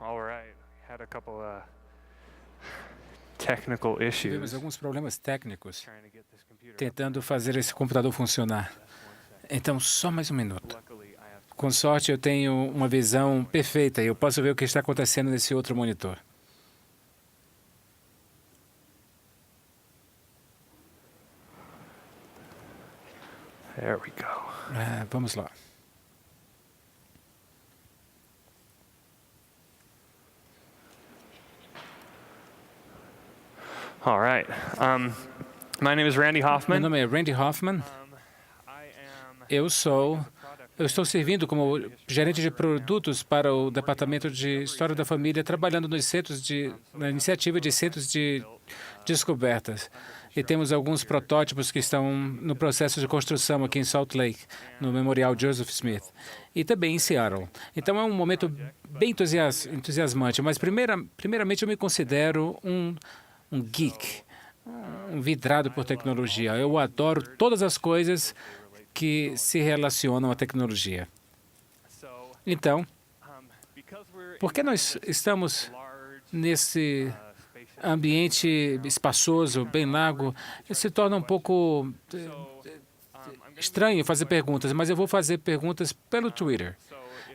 All right. Had a couple technical Tivemos issues alguns problemas técnicos trying to get this computer up. tentando fazer esse computador funcionar. Just 1 second. Então, só mais um minuto. Luckily, I have Com sorte, eu tenho uma visão perfeita e eu posso ver o que está acontecendo nesse outro monitor. There we go. Vamos lá. All right. My name is Randy Meu Hoffman. nome é Randy Hoffman. Eu estou servindo como gerente de produtos para o Departamento de História da Família, trabalhando na iniciativa de centros de descobertas. E temos alguns protótipos que estão no processo de construção aqui em Salt Lake, no Memorial Joseph Smith, e também em Seattle. Então é um momento bem entusiasmante, mas primeiramente eu me considero um geek, um vidrado por tecnologia. Eu adoro todas as coisas que se relacionam à tecnologia. Então, porque nós estamos nesse ambiente espaçoso, bem largo, se torna um pouco estranho fazer perguntas, mas eu vou fazer perguntas pelo Twitter.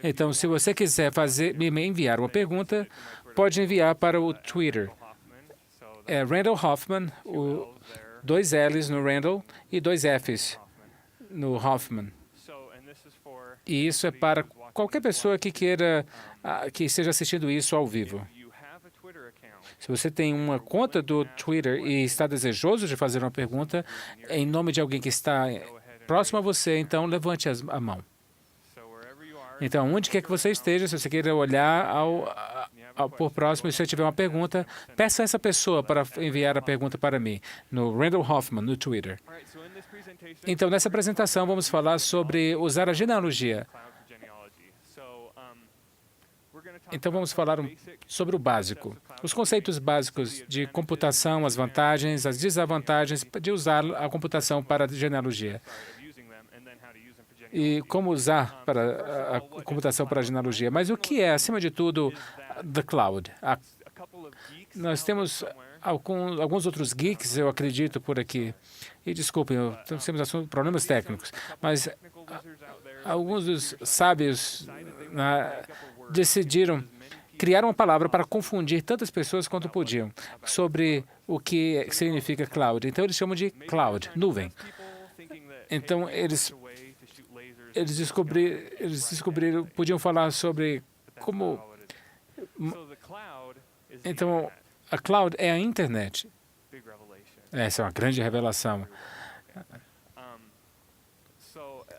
Então, se você quiser me enviar uma pergunta, pode enviar para o Twitter. É Randall Hoffman, 2 L's no Randall e 2 F's no Hoffman. E isso é para qualquer pessoa que queira, que esteja assistindo isso ao vivo. Se você tem uma conta do Twitter e está desejoso de fazer uma pergunta em nome de alguém que está próximo a você, então levante a mão. Então, onde quer que você esteja, se você queira olhar por próximo, e se você tiver uma pergunta, peça a essa pessoa para enviar a pergunta para mim, no Randall Hoffman, no Twitter. Então, nessa apresentação, vamos falar sobre usar a genealogia. Então, vamos falar sobre o básico. Os conceitos básicos de computação, as vantagens, as desvantagens de usar a computação para a genealogia. E como usar a computação para a genealogia. Mas o que é, acima de tudo, the cloud? Nós temos alguns outros geeks, eu acredito, por aqui. E desculpem, temos problemas técnicos. Mas alguns dos sábios decidiram criar uma palavra para confundir tantas pessoas quanto podiam sobre o que significa cloud. Então, eles chamam de cloud, nuvem. Então, eles descobriram, podiam falar sobre como... Então, a cloud é a internet. Essa é uma grande revelação.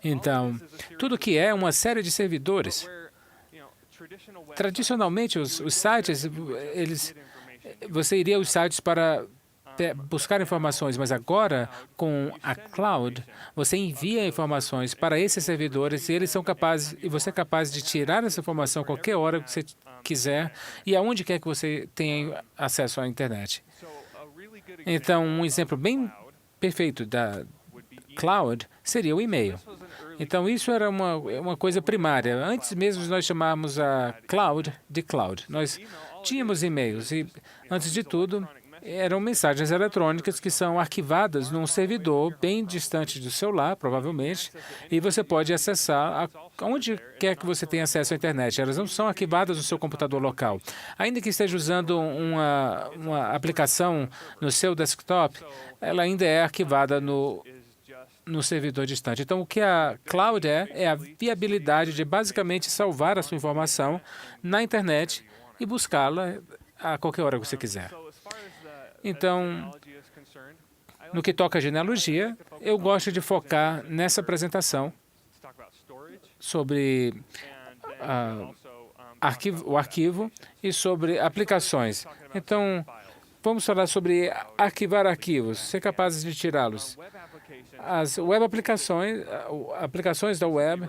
Então, tudo que é uma série de servidores. Tradicionalmente, os sites, você iria aos sites para buscar informações, mas agora, com a cloud, você envia informações para esses servidores e eles são capazes, e você é capaz de tirar essa informação a qualquer hora que você quiser e aonde quer que você tenha acesso à internet. Então, um exemplo bem perfeito da cloud seria o e-mail. Então, isso era uma coisa primária. Antes mesmo de nós chamarmos a cloud de cloud, nós tínhamos e-mails e, antes de tudo, eram mensagens eletrônicas que são arquivadas num servidor bem distante do seu lar, provavelmente, e você pode acessar aonde quer que você tenha acesso à internet. Elas não são arquivadas no seu computador local. Ainda que esteja usando uma aplicação no seu desktop, ela ainda é arquivada no servidor distante. Então, o que a cloud é a viabilidade de basicamente salvar a sua informação na internet e buscá-la a qualquer hora que você quiser. Então, no que toca à genealogia, eu gosto de focar nessa apresentação sobre o arquivo e sobre aplicações. Então, vamos falar sobre arquivar arquivos, ser capazes de tirá-los. As aplicações da web,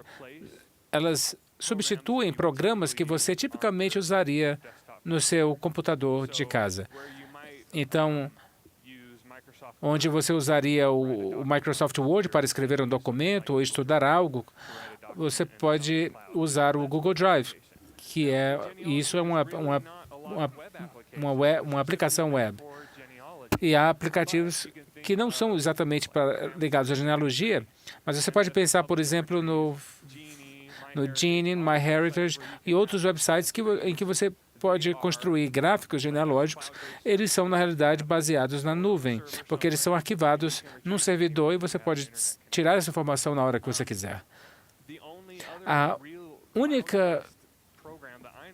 elas substituem programas que você tipicamente usaria no seu computador de casa. Então, onde você usaria o Microsoft Word para escrever um documento ou estudar algo, você pode usar o Google Drive, isso é uma aplicação web. E há aplicativos que não são exatamente ligados à genealogia, mas você pode pensar, por exemplo, no Genie, MyHeritage e outros websites em que você pode construir gráficos genealógicos. Eles são, na realidade, baseados na nuvem, porque eles são arquivados num servidor e você pode tirar essa informação na hora que você quiser.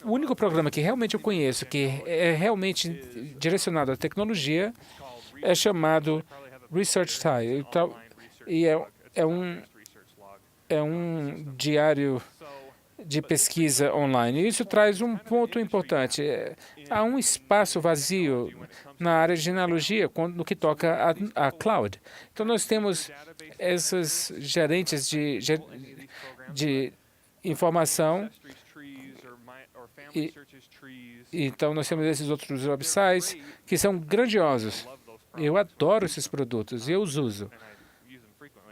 O único programa que realmente eu conheço que é realmente direcionado à tecnologia é chamado ResearchTie. E é um diário de pesquisa online. E isso traz um ponto importante. Há um espaço vazio na área de genealogia no que toca a cloud. Então, nós temos esses gerentes de informação. Então, nós temos esses outros websites que são grandiosos. Eu adoro esses produtos e eu os uso.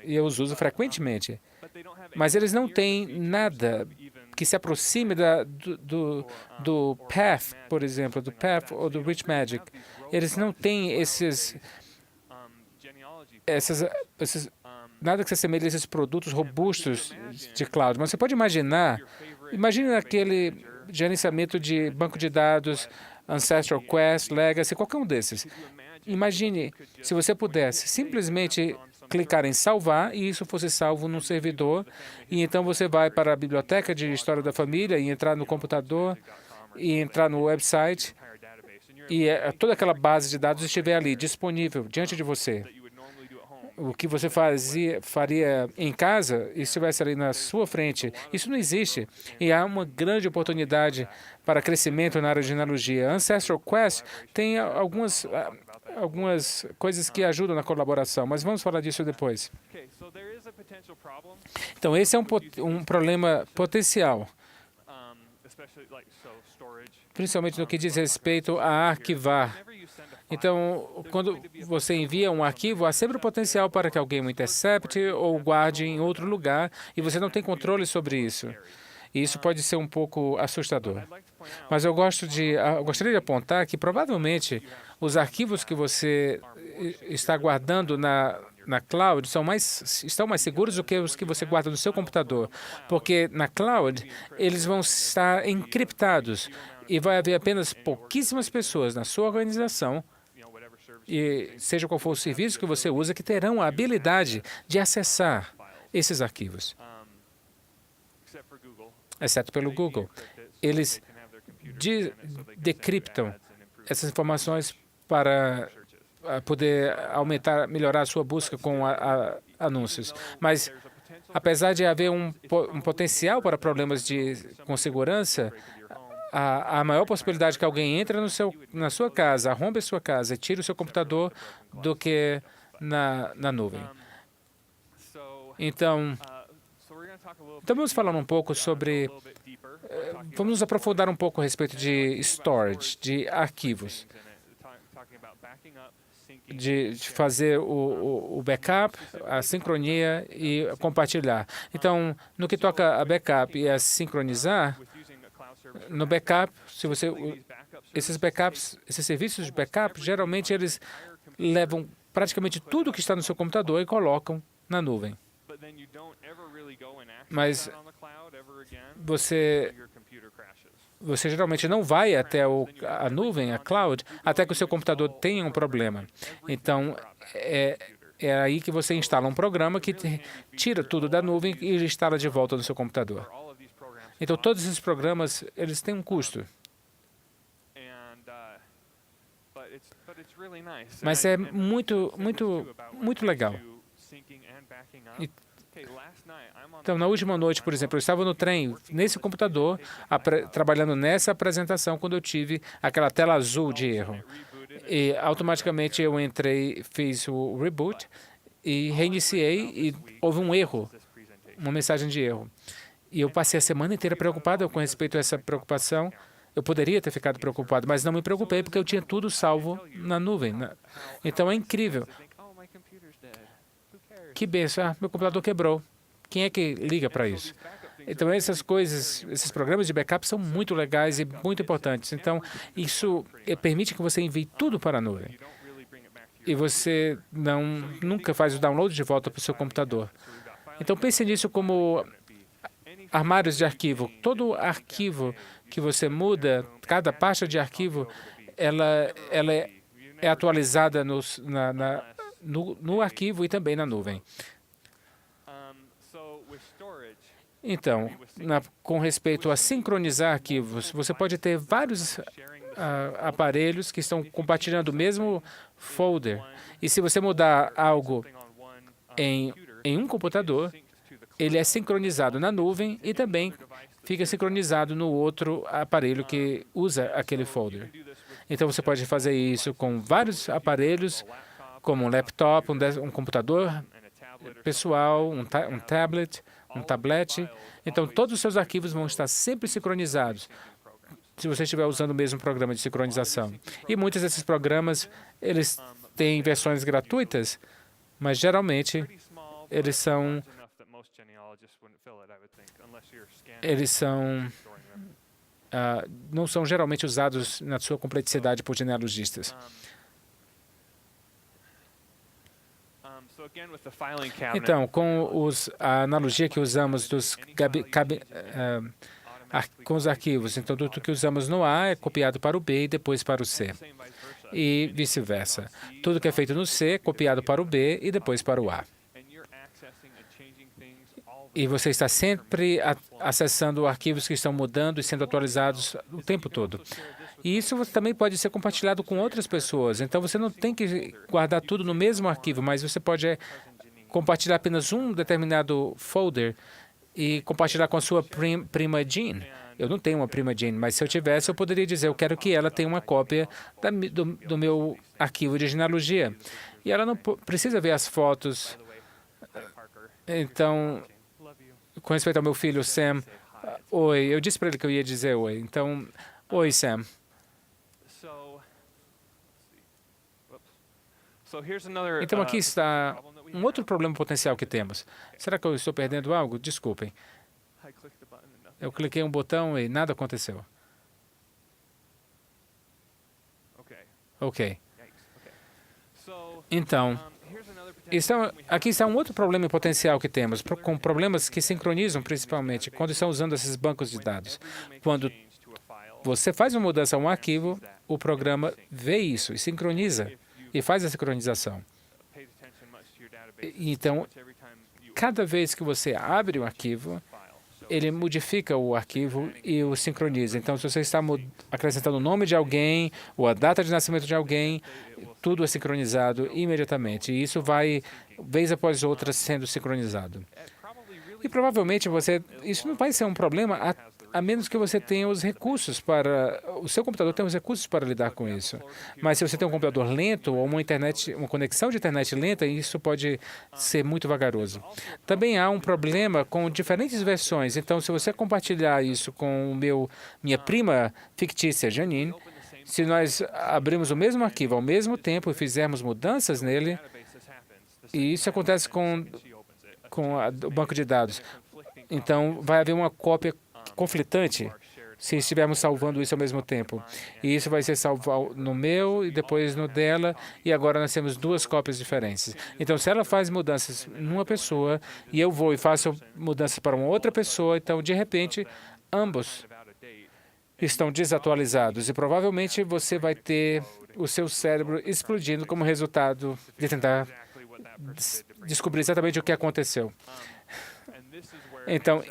E eu os uso frequentemente. Mas eles não têm nada que se aproxime do Path, por exemplo, do Path ou do Rich Magic. Eles não têm nada que se assemelhe a esses produtos robustos de cloud. Mas você pode imagine aquele gerenciamento de banco de dados, Ancestral Quest, Legacy, qualquer um desses. Imagine se você pudesse simplesmente clicar em salvar e isso fosse salvo num servidor, e então você vai para a biblioteca de história da família e entrar no computador e entrar no website e toda aquela base de dados estiver ali, disponível, diante de você. O que você faria em casa e estivesse ali na sua frente. Isso não existe. E há uma grande oportunidade para crescimento na área de genealogia. Ancestral Quest tem algumas coisas que ajudam na colaboração, mas vamos falar disso depois. Então, esse é um problema potencial, principalmente no que diz respeito a arquivar. Então, quando você envia um arquivo, há sempre o potencial para que alguém o intercepte ou guarde em outro lugar e você não tem controle sobre isso. E isso pode ser um pouco assustador. Mas eu gostaria de apontar que provavelmente os arquivos que você está guardando na cloud estão mais seguros do que os que você guarda no seu computador, porque na cloud eles vão estar encriptados e vai haver apenas pouquíssimas pessoas na sua organização, e seja qual for o serviço que você usa, que terão a habilidade de acessar esses arquivos, exceto pelo Google. Eles decriptam essas informações para poder melhorar a sua busca com anúncios. Mas, apesar de haver um potencial para problemas com segurança, a maior possibilidade que alguém entre na sua casa, arrombe a sua casa e tire o seu computador do que na nuvem. Então, vamos falar um pouco sobre... Vamos nos aprofundar um pouco a respeito de storage, de arquivos, de fazer o backup, a sincronia e compartilhar. Então, no que toca a backup e a sincronizar, no backup, esses serviços de backup, geralmente eles levam praticamente tudo que está no seu computador e colocam na nuvem. Mas você geralmente não vai até a nuvem, a cloud, até que o seu computador tenha um problema. Então, é aí que você instala um programa que tira tudo da nuvem e instala de volta no seu computador. Então, todos esses programas, eles têm um custo. Mas é muito, muito, muito legal. Então, na última noite, por exemplo, eu estava no trem, nesse computador, trabalhando nessa apresentação, quando eu tive aquela tela azul de erro. E, automaticamente, eu entrei, fiz o reboot e reiniciei e houve um erro, uma mensagem de erro. E eu passei a semana inteira preocupado com respeito a essa preocupação. Eu poderia ter ficado preocupado, mas não me preocupei porque eu tinha tudo salvo na nuvem. Então, é incrível. Que benção, meu computador quebrou. Quem é que liga para isso? Então, essas coisas, esses programas de backup são muito legais e muito importantes. Então, isso permite que você envie tudo para a nuvem. E você nunca faz o download de volta para o seu computador. Então, pense nisso como armários de arquivo. Todo arquivo que você muda, cada pasta de arquivo, ela é atualizada no arquivo e também na nuvem. Então, com respeito a sincronizar arquivos, você pode ter vários aparelhos que estão compartilhando o mesmo folder. E se você mudar algo em um computador, ele é sincronizado na nuvem e também fica sincronizado no outro aparelho que usa aquele folder. Então, você pode fazer isso com vários aparelhos, como um laptop, um computador pessoal, um tablet, um tablete. Então, todos os seus arquivos vão estar sempre sincronizados, se você estiver usando o mesmo programa de sincronização. E muitos desses programas, eles têm versões gratuitas, mas geralmente não são geralmente usados na sua complexidade por genealogistas. Então, com a analogia que usamos com os arquivos, então tudo que usamos no A é copiado para o B e depois para o C. E vice-versa. Tudo que é feito no C é copiado para o B e depois para o A. E você está sempre acessando arquivos que estão mudando e sendo atualizados o tempo todo. E isso também pode ser compartilhado com outras pessoas. Então, você não tem que guardar tudo no mesmo arquivo, mas você pode compartilhar apenas um determinado folder e compartilhar com a sua prima Jean. Eu não tenho uma prima Jean, mas se eu tivesse, eu poderia dizer, eu quero que ela tenha uma cópia do meu arquivo de genealogia. E ela não precisa ver as fotos. Então, com respeito ao meu filho, Sam, oi, eu disse para ele que eu ia dizer oi. Então, oi, Sam. Então, aqui está um outro problema potencial que temos. Será que eu estou perdendo algo? Desculpem. Eu cliquei um botão e nada aconteceu. Ok. Então, aqui está um outro problema potencial que temos, com problemas que sincronizam principalmente quando estão usando esses bancos de dados. Quando você faz uma mudança a um arquivo, o programa vê isso e sincroniza e faz a sincronização. Então, cada vez que você abre um arquivo, ele modifica o arquivo e o sincroniza. Então, se você está acrescentando o nome de alguém ou a data de nascimento de alguém, tudo é sincronizado imediatamente. E isso vai, vez após outra, sendo sincronizado. E provavelmente isso não vai ser um problema a menos que você tenha os recursos o seu computador tem os recursos para lidar com isso. Mas se você tem um computador lento ou uma conexão de internet lenta, isso pode ser muito vagaroso. Também há um problema com diferentes versões. Então, se você compartilhar isso com minha prima fictícia, Janine, se nós abrirmos o mesmo arquivo ao mesmo tempo e fizermos mudanças nele, e isso acontece com o banco de dados. Então, vai haver uma cópia conflitante se estivermos salvando isso ao mesmo tempo. E isso vai ser salvo no meu e depois no dela, e agora nós temos duas cópias diferentes. Então, se ela faz mudanças numa pessoa e eu vou e faço mudanças para uma outra pessoa, então, de repente, ambos estão desatualizados e provavelmente você vai ter o seu cérebro explodindo como resultado de tentar descobrir exatamente o que aconteceu. Então,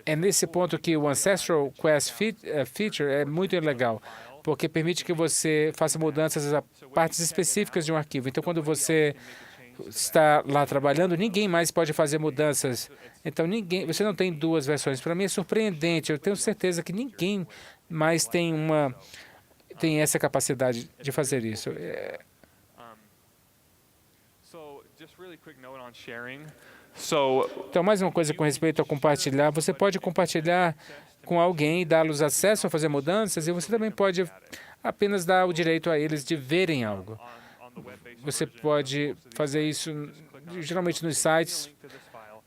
é nesse ponto que o Ancestral Quest Feature é muito legal, porque permite que você faça mudanças a partes específicas de um arquivo. Então, quando você está lá trabalhando, ninguém mais pode fazer mudanças. Então, você não tem duas versões. Para mim é surpreendente. Eu tenho certeza que ninguém mais tem essa capacidade de fazer isso. Então, mais uma coisa com respeito a compartilhar. Você pode compartilhar com alguém, dar-lhes acesso a fazer mudanças, e você também pode apenas dar o direito a eles de verem algo. Você pode fazer isso, geralmente nos sites.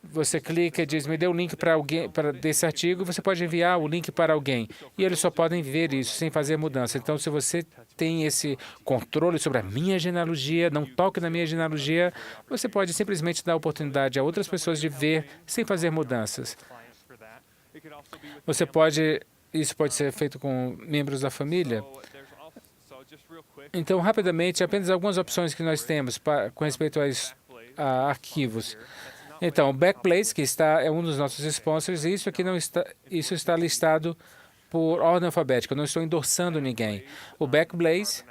Você clica e diz, me dê o link para alguém desse artigo, você pode enviar o link para alguém. E eles só podem ver isso sem fazer mudança. Então, se você tem esse controle sobre a minha genealogia, não toque na minha genealogia, você pode simplesmente dar oportunidade a outras pessoas de ver sem fazer mudanças. Isso pode ser feito com membros da família. Então, rapidamente, apenas algumas opções que nós temos com respeito a arquivos. Então, o Backblaze, que é um dos nossos sponsors, e isso está listado por ordem alfabética. Eu não estou endossando ninguém. O Backblaze,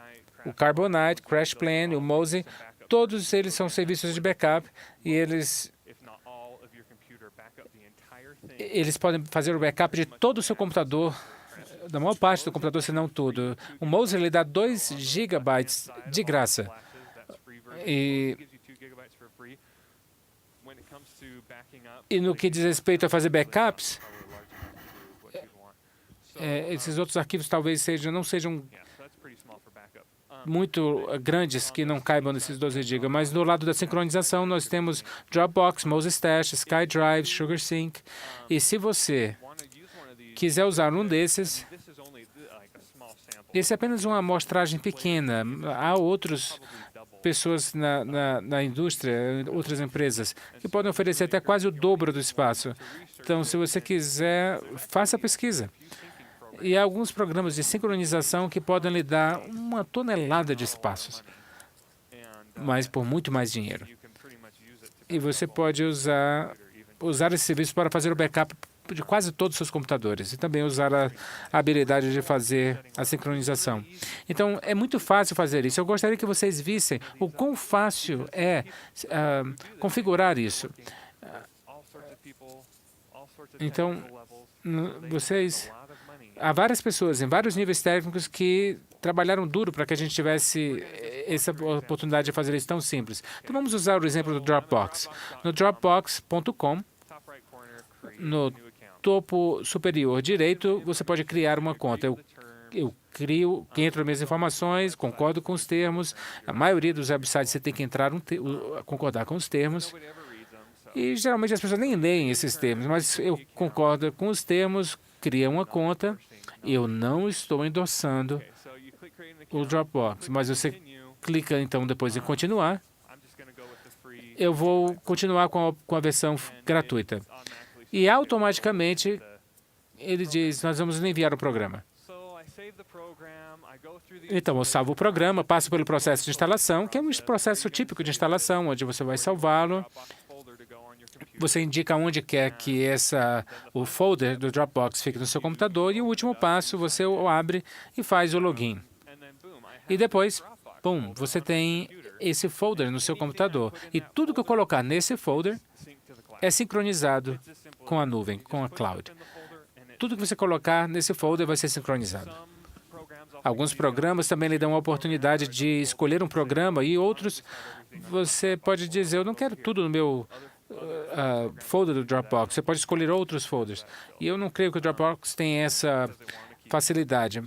o Carbonite, Crash Plan, o Mozy, todos eles são serviços de backup e eles podem fazer o backup de todo o seu computador, da maior parte do computador, se não tudo. O Mozy ele dá 2 gigabytes de graça. E no que diz respeito a fazer backups, esses outros arquivos talvez não sejam muito grandes, que não caibam nesses 12 GB. Mas no lado da sincronização, nós temos Dropbox, Moses Stash, SkyDrive, SugarSync. E se você quiser usar um desses, esse é apenas uma amostragem pequena. Há outras pessoas na indústria, outras empresas, que podem oferecer até quase o dobro do espaço. Então, se você quiser, faça a pesquisa. E há alguns programas de sincronização que podem lhe dar 1 tonelada de espaços, mas por muito mais dinheiro. E você pode usar esse serviço para fazer o backup de quase todos os seus computadores e também usar a habilidade de fazer a sincronização. Então, é muito fácil fazer isso. Eu gostaria que vocês vissem o quão fácil é configurar isso. Então, há várias pessoas em vários níveis técnicos que trabalharam duro para que a gente tivesse essa oportunidade de fazer isso tão simples. Então, vamos usar o exemplo do Dropbox. No Dropbox.com, no topo superior direito, você pode criar uma conta. Eu entro nas minhas informações, concordo com os termos. A maioria dos websites você tem que concordar com os termos. E geralmente as pessoas nem leem esses termos, mas eu concordo com os termos, cria uma conta. Eu não estou endossando o Dropbox, mas você clica então depois em continuar. Eu vou continuar com a versão gratuita. E automaticamente ele diz, nós vamos enviar o programa. Então, eu salvo o programa, passo pelo processo de instalação, que é um processo típico de instalação, onde você vai salvá-lo. Você indica onde quer que o folder do Dropbox fique no seu computador e o último passo, você o abre e faz o login. E depois, pum, você tem esse folder no seu computador. E tudo que eu colocar nesse folder é sincronizado com a nuvem, com a cloud. Tudo que você colocar nesse folder vai ser sincronizado. Alguns programas também lhe dão a oportunidade de escolher um programa e outros você pode dizer, eu não quero tudo no meu folder do Dropbox. Você pode escolher outros folders. E eu não creio que o Dropbox tenha essa facilidade.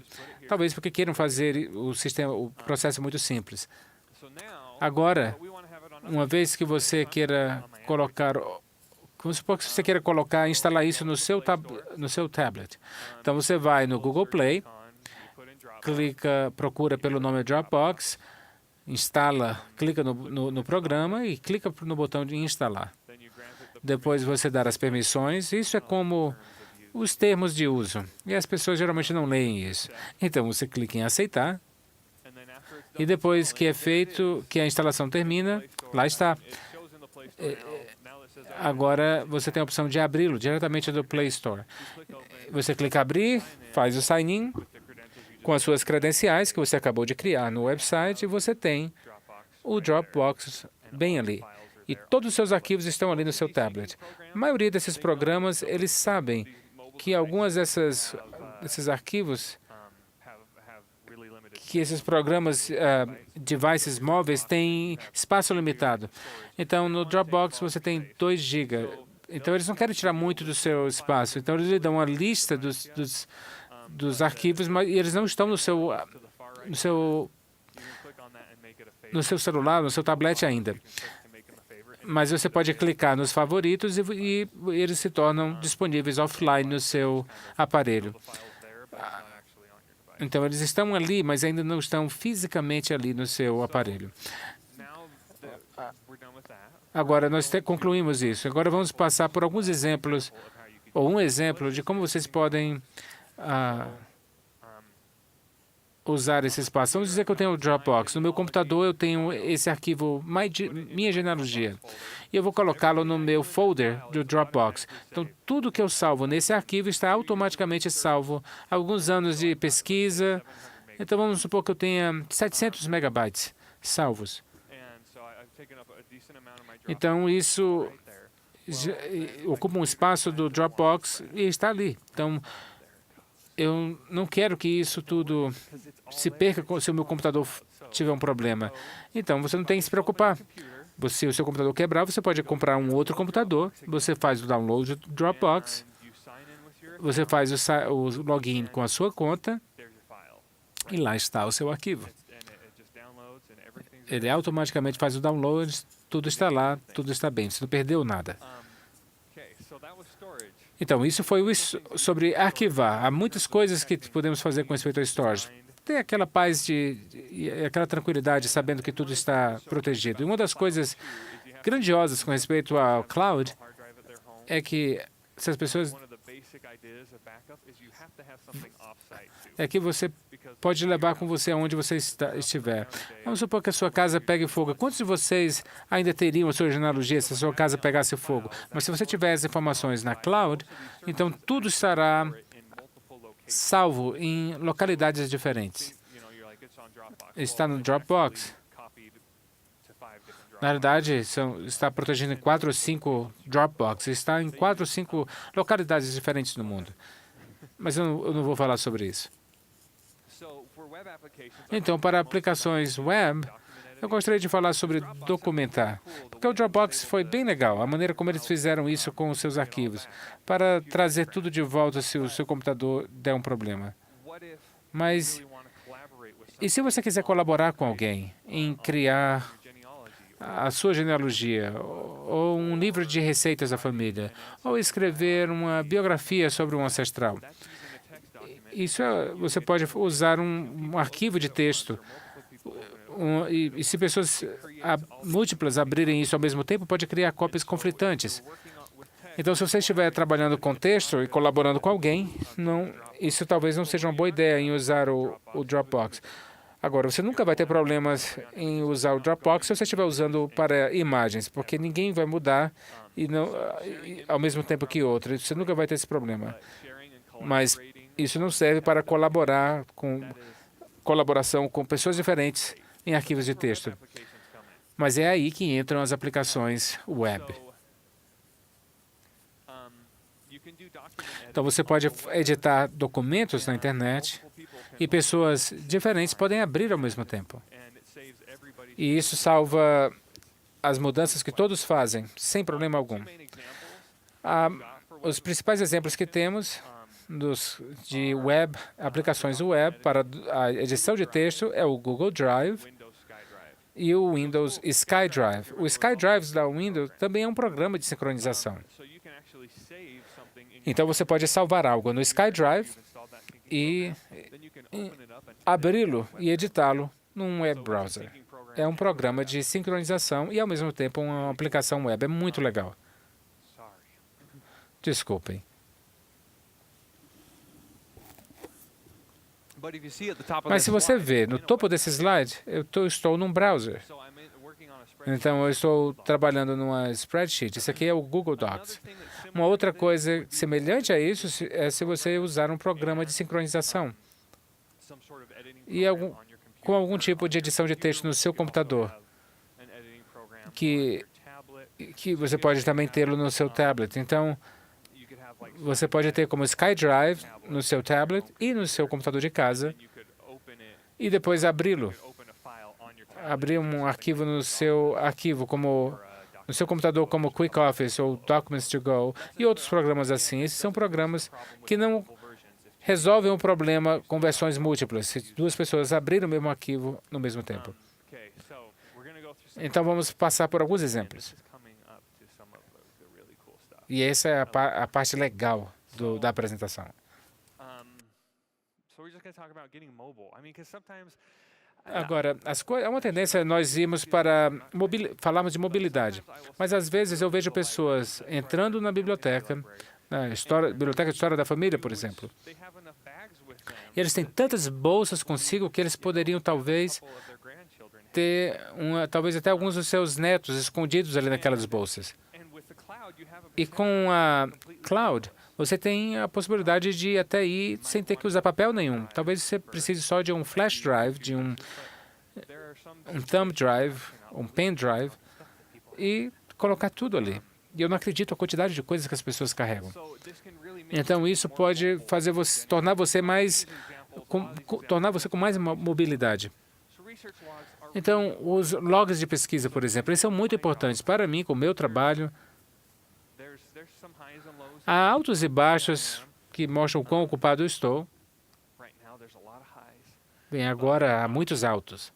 Talvez porque queiram fazer o processo muito simples. Agora, uma vez que você queira colocar, vamos supor que você queira instalar isso no seu tablet. Então, você vai no Google Play, procura pelo nome Dropbox, clica no programa e clica no botão de instalar. Depois você dá as permissões. Isso é como os termos de uso. E as pessoas geralmente não leem isso. Então, você clica em aceitar. E depois que é feito, que a instalação termina, lá está. Agora, você tem a opção de abri-lo diretamente do Play Store. Você clica abrir, faz o sign-in com as suas credenciais que você acabou de criar no website e você tem o Dropbox bem ali. E todos os seus arquivos estão ali no seu tablet. A maioria desses programas, eles sabem que algumas desses arquivos, que esses programas, devices móveis, têm espaço limitado. Então, no Dropbox, você tem 2 GB. Então, eles não querem tirar muito do seu espaço. Então, eles lhe dão uma lista dos arquivos, mas eles não estão no seu celular, no seu tablet ainda. mas você pode clicar nos favoritos e eles se tornam disponíveis offline no seu aparelho. Então, eles estão ali, mas ainda não estão fisicamente ali no seu aparelho. Agora, nós concluímos isso. Agora, vamos passar por alguns exemplos, ou um exemplo de como vocês podem usar esse espaço. Vamos dizer que eu tenho o Dropbox. No meu computador, eu tenho esse arquivo Minha Genealogia. E eu vou colocá-lo no meu folder do Dropbox. Então, tudo que eu salvo nesse arquivo está automaticamente salvo. Alguns anos de pesquisa. Então, vamos supor que eu tenha 700 megabytes salvos. Então, isso ocupa um espaço do Dropbox e está ali. Então, eu não quero que isso tudo se perca se o meu computador tiver um problema. Então, você não tem que se preocupar. Se o seu computador quebrar, você pode comprar um outro computador, você faz o download do Dropbox, você faz o login com a sua conta e lá está o seu arquivo. Ele automaticamente faz o download, tudo está lá, tudo está bem, você não perdeu nada. Então, isso foi sobre arquivar. Há muitas coisas que podemos fazer com respeito ao storage. Tem aquela paz aquela tranquilidade, sabendo que tudo está protegido. E uma das coisas grandiosas com respeito ao cloud é que se as pessoas você pode levar com você aonde você estiver. Vamos supor que a sua casa pegue fogo. Quantos de vocês ainda teriam a sua genealogia se a sua casa pegasse fogo? Mas se você tiver as informações na cloud, então tudo estará salvo em localidades diferentes. Está no Dropbox. Na verdade, está protegendo em 4 ou 5 Dropbox. Está em 4 ou 5 localidades diferentes no mundo. Mas eu não vou falar sobre isso. Então, para aplicações web, eu gostaria de falar sobre documentar. Porque o Dropbox foi bem legal, a maneira como eles fizeram isso com os seus arquivos, para trazer tudo de volta se o seu computador der um problema. Mas, e se você quiser colaborar com alguém em criar a sua genealogia, ou um livro de receitas da família, ou escrever uma biografia sobre um ancestral? Você pode usar um arquivo de texto. E se pessoas múltiplas abrirem isso ao mesmo tempo, pode criar cópias conflitantes. Então, se você estiver trabalhando com texto e colaborando com alguém, isso talvez não seja uma boa ideia em usar o Dropbox. Agora, você nunca vai ter problemas em usar o Dropbox se você estiver usando para imagens, porque ninguém vai mudar ao mesmo tempo que outro. Você nunca vai ter esse problema. Mas isso não serve para colaboração com pessoas diferentes em arquivos de texto. Mas é aí que entram as aplicações web. Então, você pode editar documentos na internet e pessoas diferentes podem abrir ao mesmo tempo. E isso salva as mudanças que todos fazem, sem problema algum. Os principais exemplos que temos de web, aplicações web para a edição de texto é o Google Drive e o Windows SkyDrive. O SkyDrive da Windows também é um programa de sincronização. Então, você pode salvar algo no SkyDrive e abri-lo e editá-lo num web browser. É um programa de sincronização e, ao mesmo tempo, uma aplicação web. É muito legal. Desculpem. Mas se você vê no topo desse slide, eu estou num browser. Então, eu estou trabalhando numa spreadsheet. Isso aqui é o Google Docs. Uma outra coisa semelhante a isso é se você usar um programa de sincronização e com algum tipo de edição de texto no seu computador, que você pode também tê-lo no seu tablet. Então, você pode ter como SkyDrive no seu tablet e no seu computador de casa e depois abri-lo. Abrir um arquivo no seu no seu computador como Quick Office ou Documents to Go e outros programas assim. Esses são programas que não resolvem o problema com versões múltiplas, se duas pessoas abrirem o mesmo arquivo no mesmo tempo. Então, vamos passar por alguns exemplos. E essa é a parte legal da apresentação. So we're just going to talk about getting mobile. I mean, because sometimes Agora, é uma tendência nós irmos para falarmos de mobilidade, mas às vezes eu vejo pessoas entrando na biblioteca, biblioteca de história da família, por exemplo, they have enough bags with them e eles têm tantas bolsas consigo que eles poderiam talvez full of their grandchildren. ter talvez até alguns dos seus netos escondidos ali naquelas bolsas. And with the cloud, you have a E com a Cloud, você tem a possibilidade de até ir sem ter que usar papel nenhum. Talvez você precise só de um flash drive, de um there are some thumb drive, um pen drive, e colocar tudo ali. E eu não acredito a quantidade de coisas que as pessoas carregam. so this can really make Então isso pode fazer você tornar você mais tornar você com mais mobilidade. so research logs are Então os logs de pesquisa, por exemplo, eles são muito importantes para mim, com o meu trabalho. there's some highs and lows Há altos e baixos que mostram o quão ocupado eu estou. right now. There's a lot of highs. Bem, agora há muitos altos.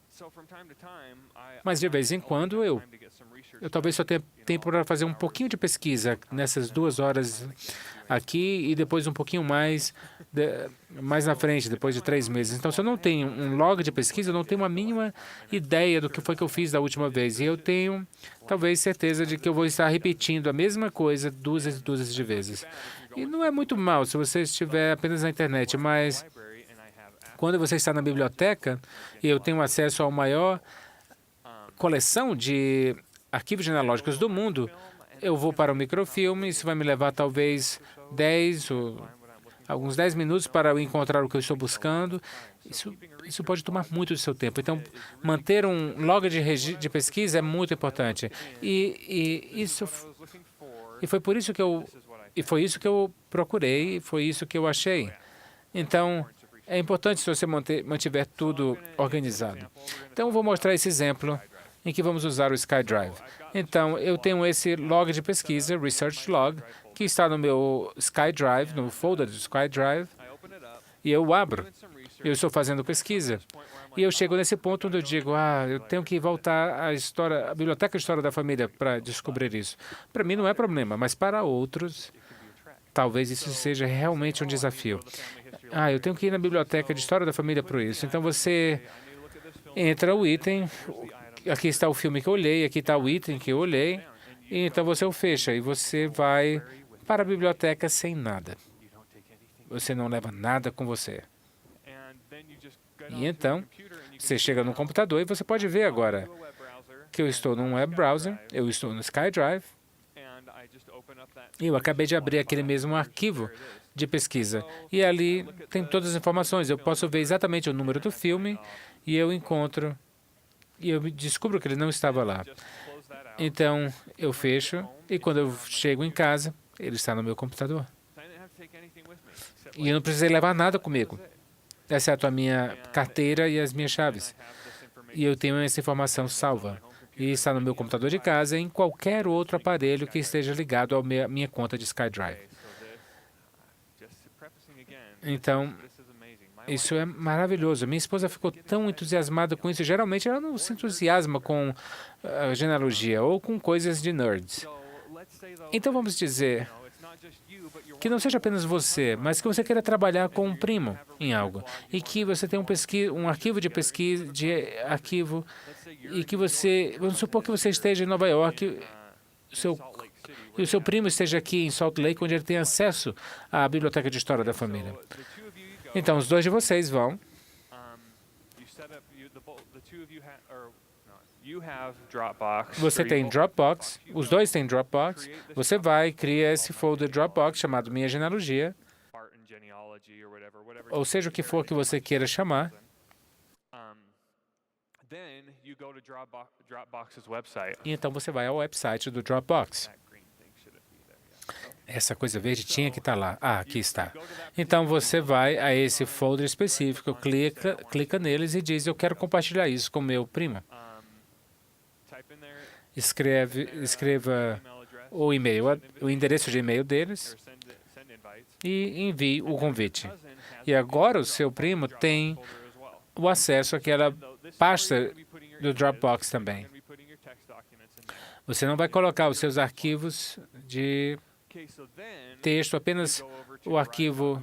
So from time to time, Mas de vez em quando eu talvez só tenha tempo para fazer um pouquinho de pesquisa nessas 2 horas aqui e depois um pouquinho mais mais na frente, depois de 3 meses. Então, se eu não tenho um log de pesquisa, eu não tenho uma mínima ideia do que foi que eu fiz da última vez. E eu tenho talvez certeza de que eu vou estar repetindo a mesma coisa 2 e 2 de vezes. E não é muito mal se você estiver apenas na internet, mas library and I have quando você está na biblioteca e eu tenho acesso à maior coleção de arquivos genealógicos do mundo, eu vou para o microfilme, isso vai me levar talvez 10 ou alguns 10 minutos para eu encontrar o que eu estou buscando. Isso pode tomar muito do seu tempo. Então, manter um log de pesquisa é muito importante. Foi por isso que foi isso que eu procurei, foi isso que eu achei. Então, é importante se você mantiver tudo organizado. Então, eu vou mostrar esse exemplo em que vamos usar o SkyDrive. Então, eu tenho esse log de pesquisa, Research Log, que está no meu SkyDrive, no folder do SkyDrive, I open it up, e eu abro. doing some research. Eu estou fazendo pesquisa. E eu chego nesse ponto onde eu digo, eu tenho que voltar à Biblioteca de História da Família para descobrir isso. Para mim não é problema, mas para outros, talvez isso seja realmente um desafio. Eu tenho que ir na Biblioteca de História da Família para isso. Então você entra o item, aqui está o filme que eu olhei, aqui está o item que eu olhei, e então você o fecha e você vai para a biblioteca sem nada. You don't take anything. Você não leva nada com você. And then you just get E onto então, the computer and you can você chega no computador e você pode ver agora do a web browser que eu estou num web browser, eu estou no SkyDrive, and I just open up that e eu acabei de abrir aquele mesmo arquivo de pesquisa. E ali tem todas as informações. Eu posso ver exatamente o número do filme e eu encontro, e eu descubro que ele não estava lá. just close that out. Então, eu fecho e quando eu chego em casa, ele está no meu computador. So I didn't have to take anything with me except E eu não precisei levar nada comigo, exceto a minha carteira e as minhas chaves. have this information E eu tenho essa informação salva. E está no meu computador de casa e em qualquer outro aparelho que esteja ligado à minha conta de SkyDrive. so this just prefacing again. Então, This is amazing. My isso é maravilhoso. Minha esposa ficou tão entusiasmada com isso. Geralmente ela não se entusiasma com genealogia ou com coisas de nerds. So let's say though Então vamos dizer it's not just you but you're que não seja apenas você, mas que você queira trabalhar com um primo em algo e que você tem um arquivo de pesquisa, e que você, vamos supor que você esteja em Nova York e o seu primo esteja aqui em Salt Lake, onde ele tem acesso à Biblioteca de História da Família. the two of you go Então, os 2 de vocês vão, you set up the two of you you have Dropbox. você or tem you- Dropbox, os 2 têm Dropbox, você vai, cria esse folder Dropbox chamado Minha Genealogia, Barton genealogy or whatever ou seja o que for que você queira chamar, then you go to Dropbox's website. e então você vai ao website do Dropbox. That green thing should it be there? Yeah. Essa coisa verde tinha que estar lá. Aqui está. Então você vai a esse folder específico, clica neles e diz, eu quero compartilhar isso com meu primo. Type in there Escreva email address o e-mail, o endereço de e-mail deles or send invites. e envie o convite. Cousin has E agora o seu primo tem folder as well. o acesso àquela So this is where pasta you're gonna be putting your do images, Dropbox you're também. gonna be putting your text documents in there. Você não vai colocar os seus arquivos de texto, apenas o arquivo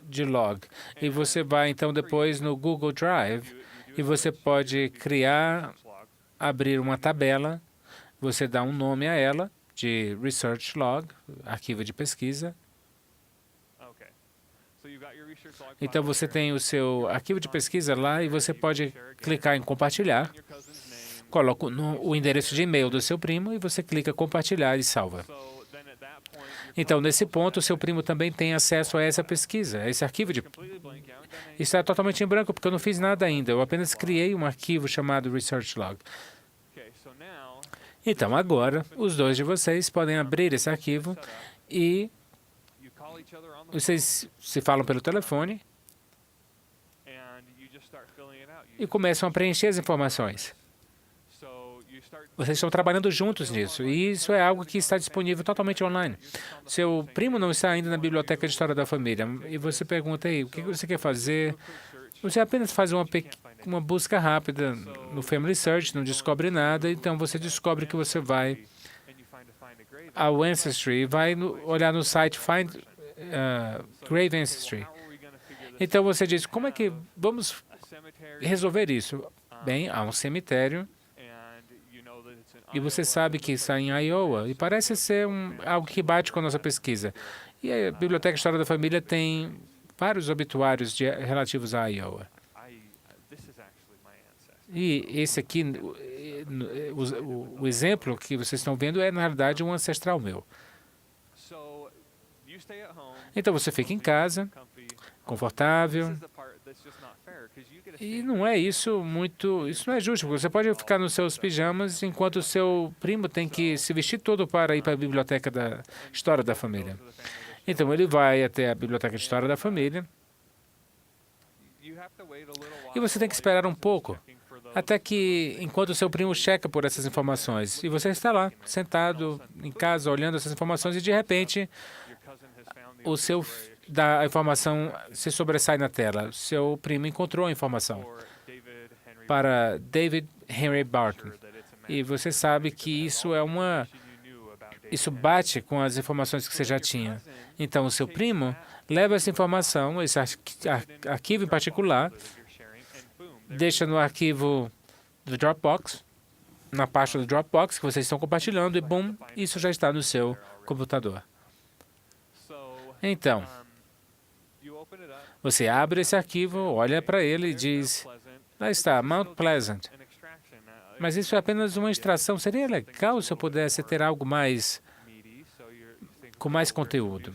de log. E você vai, então, depois no Google Drive e você pode criar, abrir uma tabela, você dá um nome a ela, de Research Log, arquivo de pesquisa. Então, você tem o seu arquivo de pesquisa lá e você pode clicar em compartilhar, coloca o endereço de e-mail do seu primo e você clica compartilhar e salva. Então, nesse ponto, o seu primo também tem acesso a essa pesquisa, a esse arquivo de... Está totalmente em branco, porque eu não fiz nada ainda. Eu apenas criei um arquivo chamado Research Log. Então, agora, os dois de vocês podem abrir esse arquivo e vocês se falam pelo telefone e começam a preencher as informações. Vocês estão trabalhando juntos nisso, e isso é algo que está disponível totalmente online. Seu primo não está ainda na biblioteca de história da família, e você pergunta aí, o que você quer fazer? Você apenas faz uma busca rápida no Family Search, não descobre nada, então você descobre que você vai ao Ancestry e vai olhar no site Find Grave Ancestry. Então você diz, como é que vamos resolver isso? Bem, há um cemitério, e você sabe que está em Iowa, e parece ser algo que bate com a nossa pesquisa. E a Biblioteca de História da Família tem vários obituários relativos a Iowa. E esse aqui, o exemplo que vocês estão vendo é, na realidade, um ancestral meu. Então, você fica em casa, confortável. E não é isso não é justo, porque você pode ficar nos seus pijamas enquanto o seu primo tem que se vestir todo para ir para a biblioteca da história da família. Então ele vai até a biblioteca de história da família e você tem que esperar um pouco, até que enquanto o seu primo checa por essas informações e você está lá, sentado em casa, olhando essas informações e de repente a informação se sobressai na tela. Seu primo encontrou a informação para David Henry Barton. E você sabe que isso bate com as informações que você já tinha. Então, o seu primo leva essa informação, esse arquivo em particular, deixa no arquivo do Dropbox, na pasta do Dropbox que vocês estão compartilhando, e bum, isso já está no seu computador. Então, você abre esse arquivo, olha para ele e diz, lá está, Mount Pleasant. Mas isso é apenas uma extração. Seria legal se eu pudesse ter algo com mais conteúdo.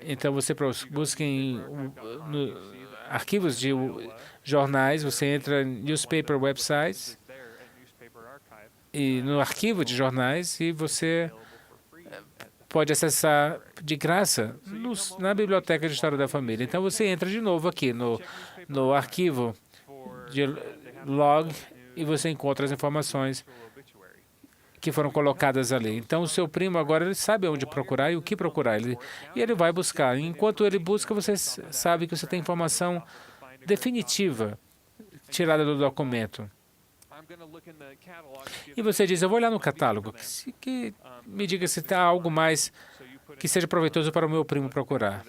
Então, você busca em arquivos de jornais, você entra em Newspaper Websites, e no arquivo de jornais, e você pode acessar de graça na Biblioteca de História da Família. Então, você entra de novo aqui no arquivo de log e você encontra as informações que foram colocadas ali. Então, o seu primo agora ele sabe onde procurar e o que procurar. E ele vai buscar. Enquanto ele busca, você sabe que você tem informação definitiva tirada do documento. E você diz, eu vou olhar no catálogo, que me diga se tem algo mais que seja proveitoso para o meu primo procurar.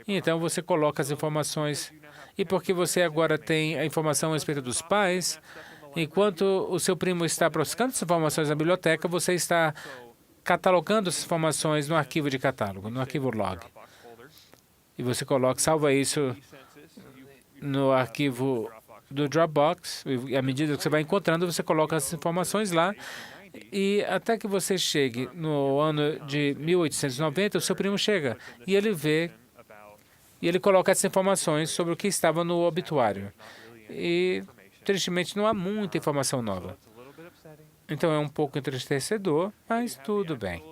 E então você coloca as informações. E porque você agora tem a informação a respeito dos pais, enquanto o seu primo está buscando essas informações na biblioteca, você está catalogando essas informações no arquivo de catálogo, no arquivo log. E você salva isso no arquivo do Dropbox, e à medida que você vai encontrando, você coloca as informações lá, e até que você chegue no ano de 1890, o seu primo chega, e ele coloca essas informações sobre o que estava no obituário. E, tristemente, não há muita informação nova. Então, é um pouco entristecedor, mas tudo bem.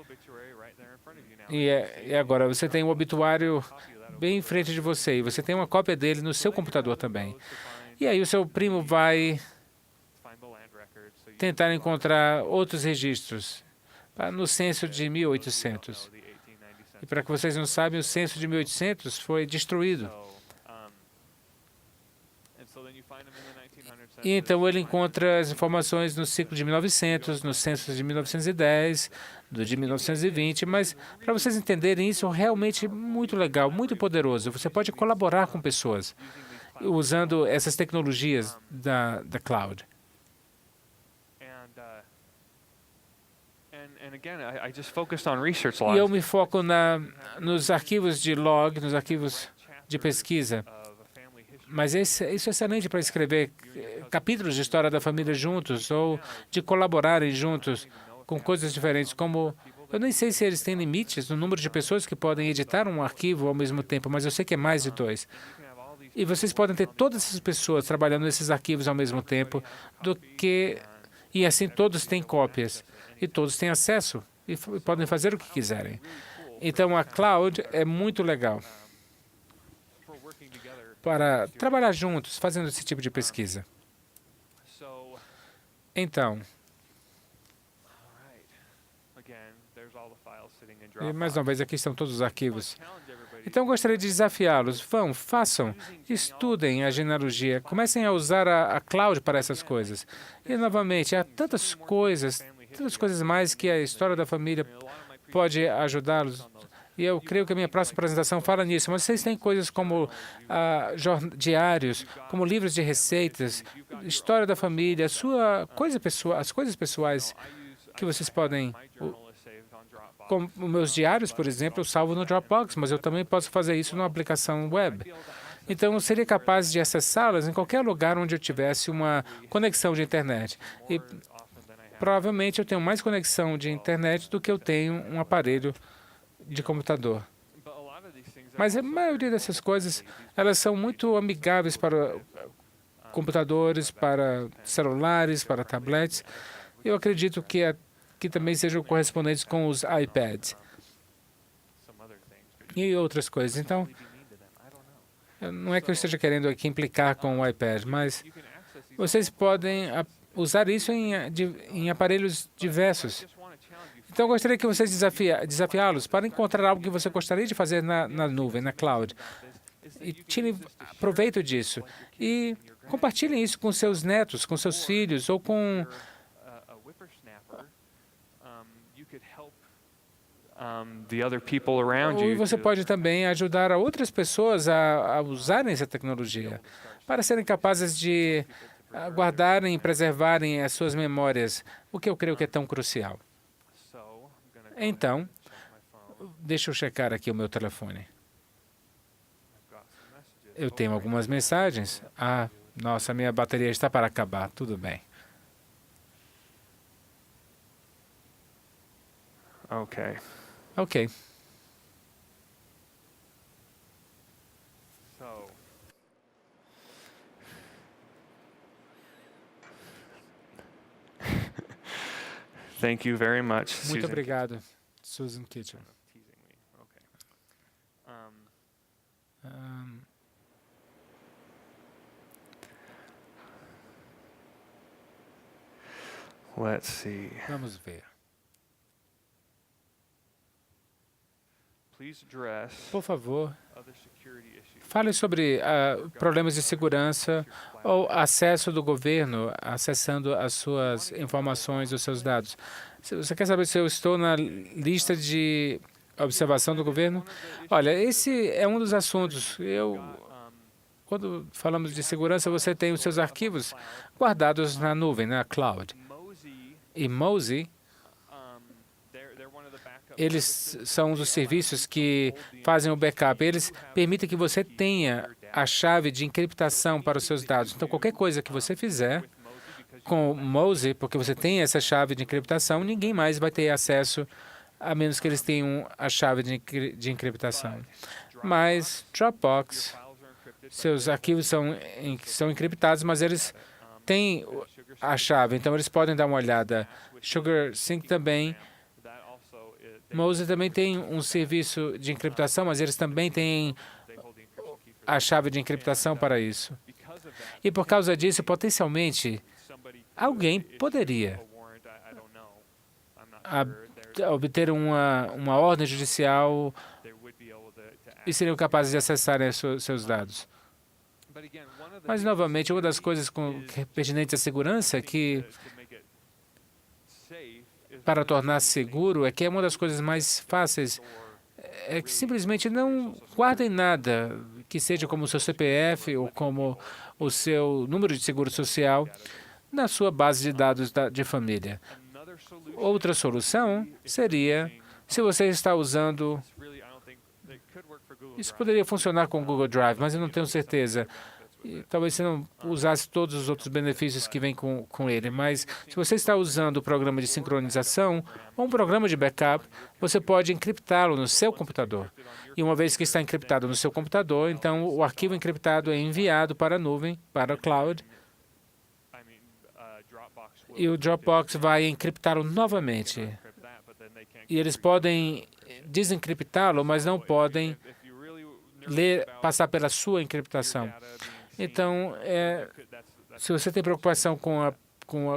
E agora, você tem um obituário bem em frente de você, e você tem uma cópia dele no seu computador também. E aí o seu primo vai tentar encontrar outros registros no censo de 1800. E para que vocês não sabem, o censo de 1800 foi destruído. E então ele encontra as informações no ciclo de 1900, no censo de 1910, do de 1920, mas para vocês entenderem isso, é realmente muito legal, muito poderoso. Você pode colaborar com pessoas usando essas tecnologias da cloud. E eu me foco nos arquivos de log, nos arquivos de pesquisa. Mas isso é excelente para escrever capítulos de história da família juntos ou de colaborarem juntos com coisas diferentes, como eu nem sei se eles têm limites no número de pessoas que podem editar um arquivo ao mesmo tempo, mas eu sei que é mais de 2. E vocês podem ter todas essas pessoas trabalhando nesses arquivos ao mesmo tempo, e assim todos têm cópias e todos têm acesso e podem fazer o que quiserem. Então a cloud é muito legal para trabalhar juntos, fazendo esse tipo de pesquisa. Então, e mais uma vez, aqui estão todos os arquivos. Então, eu gostaria de desafiá-los. Façam, estudem a genealogia, comecem a usar a cloud para essas coisas. E, novamente, há tantas coisas mais que a história da família pode ajudá-los. E eu creio que a minha próxima apresentação fala nisso. Mas vocês têm coisas como diários, como livros de receitas, história da família, as coisas pessoais que vocês podem... Como meus diários, por exemplo, eu salvo no Dropbox, mas eu também posso fazer isso numa aplicação web. Então, eu seria capaz de acessá-las em qualquer lugar onde eu tivesse uma conexão de internet. E provavelmente eu tenho mais conexão de internet do que eu tenho um aparelho de computador. Mas a maioria dessas coisas, elas são muito amigáveis para computadores, para celulares, para tablets. Eu acredito que também sejam correspondentes com os iPads e outras coisas. Então, não é que eu esteja querendo aqui implicar com o iPad, mas vocês podem usar isso em aparelhos diversos. Então, eu gostaria que vocês desafiá-los para encontrar algo que você gostaria de fazer na nuvem, na cloud. E tirem proveito disso. E compartilhem isso com seus netos, com seus filhos, ou com... Ou você pode também ajudar a outras pessoas a usarem essa tecnologia para serem capazes de guardarem e preservarem as suas memórias, o que eu creio que é tão crucial. Então, deixa eu checar aqui o meu telefone. Eu tenho algumas mensagens. Nossa, minha bateria está para acabar. Tudo bem. Ok. Thank you very much, Muito Susan. obrigado, Susan Kitchen. Let's see. Vamos ver. Please address Por favor, other security issues. fale sobre problemas de segurança ou acesso do governo, acessando as suas informações, os seus dados. Se você quer saber se eu estou na lista de observação do governo? Olha, esse é um dos assuntos. Quando falamos de segurança, você tem os seus arquivos guardados na nuvem, na cloud. E Mozy, eles são um dos serviços que fazem o backup. Eles permitem que você tenha a chave de encriptação para os seus dados. Então, qualquer coisa que você fizer com Mozy, porque você tem essa chave de encriptação, ninguém mais vai ter acesso, a menos que eles tenham a chave de encriptação. Mas Dropbox, seus arquivos são encriptados, mas eles têm a chave, então eles podem dar uma olhada. SugarSync também. Mozy também tem um serviço de encriptação, mas eles também têm a chave de encriptação para isso. E por causa disso, potencialmente, alguém poderia obter uma ordem judicial e seriam capazes de acessar seus dados. Mas, novamente, uma das coisas pertinentes à segurança é que, para tornar seguro, é que é uma das coisas mais fáceis é que simplesmente não guardem nada que seja como o seu CPF ou como o seu número de seguro social na sua base de dados de família. Outra solução seria, se você está usando, isso poderia funcionar com o Google Drive, mas eu não tenho certeza. E talvez você não usasse todos os outros benefícios que vêm com ele, mas se você está usando o programa de sincronização ou um programa de backup, você pode encriptá-lo no seu computador. E uma vez que está encriptado no seu computador, então o arquivo encriptado é enviado para a nuvem, para o cloud, e o Dropbox vai encriptá-lo novamente. E eles podem desencriptá-lo, mas não podem passar pela sua encriptação. Então, se você tem preocupação com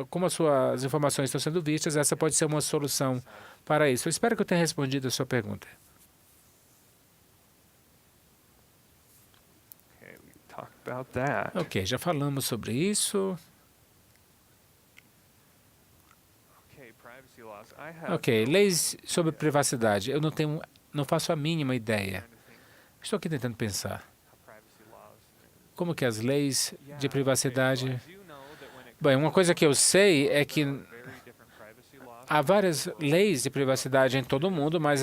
como as suas informações estão sendo vistas, essa pode ser uma solução para isso. Eu espero que eu tenha respondido a sua pergunta. Ok, já falamos sobre isso. Ok, leis sobre privacidade. Eu não faço a mínima ideia. Estou aqui tentando pensar. Como que as leis de privacidade... Bem, uma coisa que eu sei é que há várias leis de privacidade em todo o mundo, mas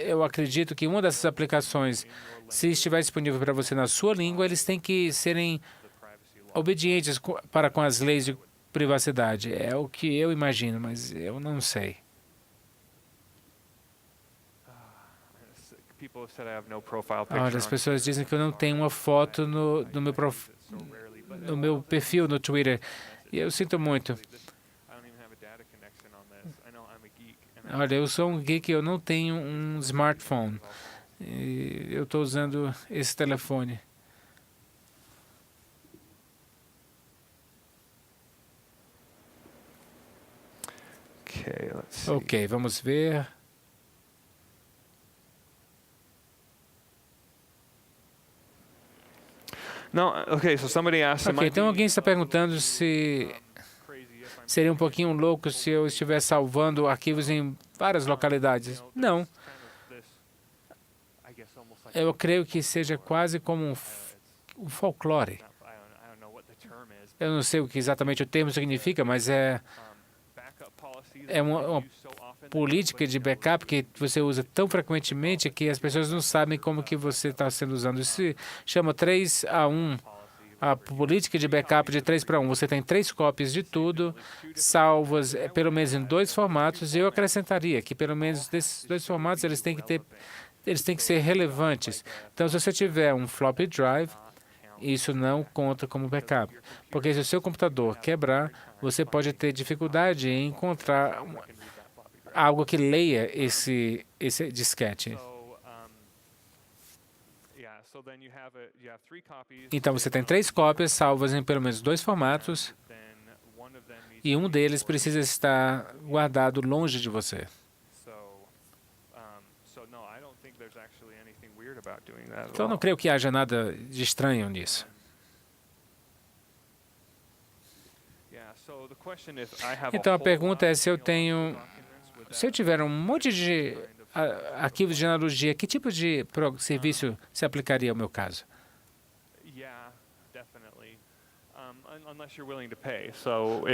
eu acredito que uma dessas aplicações, se estiver disponível para você na sua língua, eles têm que serem obedientes para com as leis de privacidade. É o que eu imagino, mas eu não sei. Olha, as pessoas dizem que eu não tenho uma foto no meu perfil no Twitter. E eu sinto muito. Olha, eu sou um geek, eu não tenho um smartphone. E eu estou usando esse telefone. Ok, vamos ver. Ok, então alguém está perguntando se seria um pouquinho louco se eu estiver salvando arquivos em várias localidades. Não. Eu creio que seja quase como um folclore. Eu não sei o que exatamente o termo significa, mas é uma política de backup que você usa tão frequentemente que as pessoas não sabem como que você está sendo usando. Isso se chama 3-1, a política de backup de 3-1. Você tem 3 cópias de tudo, salvas pelo menos em 2 formatos, e eu acrescentaria que pelo menos desses 2 formatos eles têm que ser relevantes. Então, se você tiver um floppy drive, isso não conta como backup, porque se o seu computador quebrar, você pode ter dificuldade em encontrar algo que leia esse disquete. Então, você tem 3 cópias salvas em pelo menos 2 formatos, e um deles precisa estar guardado longe de você. Então, não creio que haja nada de estranho nisso. Então, a pergunta é se eu tiver um monte de arquivos de genealogia, que tipo de serviço se aplicaria ao meu caso?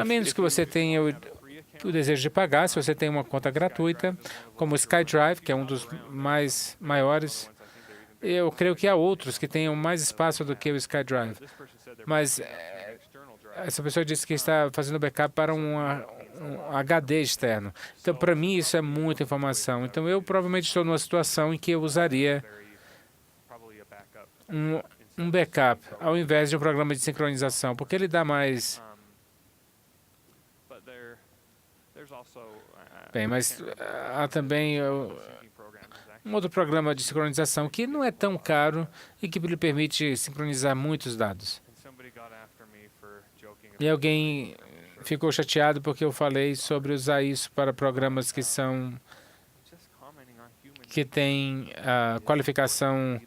A menos que você tenha o desejo de pagar, se você tem uma conta gratuita, como o SkyDrive, que é um dos mais maiores. Eu creio que há outros que tenham mais espaço do que o SkyDrive. Mas essa pessoa disse que está fazendo backup para um HD externo. Então, para mim, isso é muita informação. Então, eu provavelmente estou numa situação em que eu usaria um backup ao invés de um programa de sincronização, porque ele dá mais... Bem, mas há também um outro programa de sincronização que não é tão caro e que lhe permite sincronizar muitos dados. E alguém ficou chateado porque eu falei sobre usar isso para programas que têm a qualificação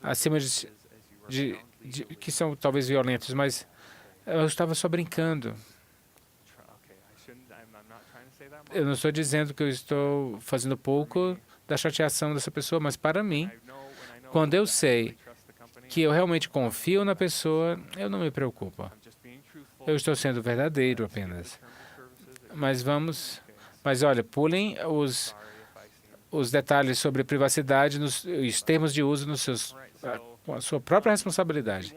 acima que são talvez violentos, mas eu estava só brincando. Eu não estou dizendo que eu estou fazendo pouco da chateação dessa pessoa, mas para mim, quando eu sei que eu realmente confio na pessoa, eu não me preocupo. Eu estou sendo verdadeiro apenas. Mas olha, pulem os detalhes sobre privacidade, os termos de uso com a sua própria responsabilidade.